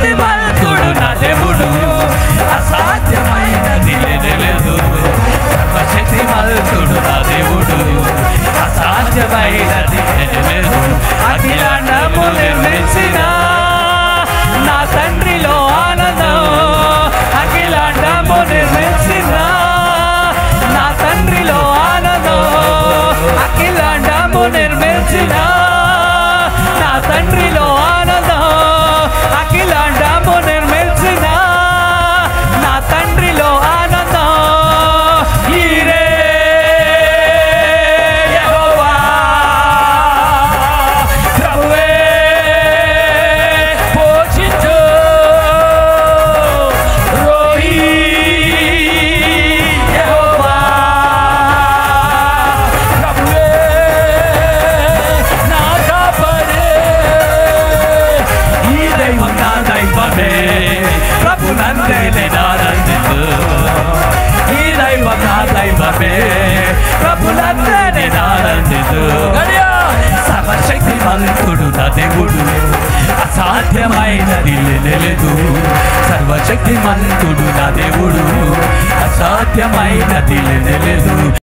సర్వశక్తిమంతుడు నా దేవుడు, అసాధ్యమైనది లేదు. సర్వశక్తిమంతుడు నా దేవుడు, అసాధ్యమైనది లేదు. అఖిలాండము నిర్మించిన నా తండ్రిలో ఆనందం, అఖిలాండము నిర్మించిన నా తండ్రిలో ఆనందం, అఖిలాండము నిర్మించిన నా తండ్రిలో ఆనందం, అఖిలాండము నిర్మించిన నా తండ్రిలో ఆనందం. ఈరే యెహోవా ప్రభువే పోషించు, రోహి యెహోవా ప్రభువే నా కాపరే. ఈ దైవం నా దైవమే, ప్రభు నందే ఆనందించు. ఈ దైవం నా దైవమే, ప్రభు నందే ఆనందించు. సర్వశక్తిమంతుడు నా దేవుడు, అసాధ్యమైనది లేదు. సర్వశక్తిమంతుడు నా దేవుడు, అసాధ్యమైనది లేదు.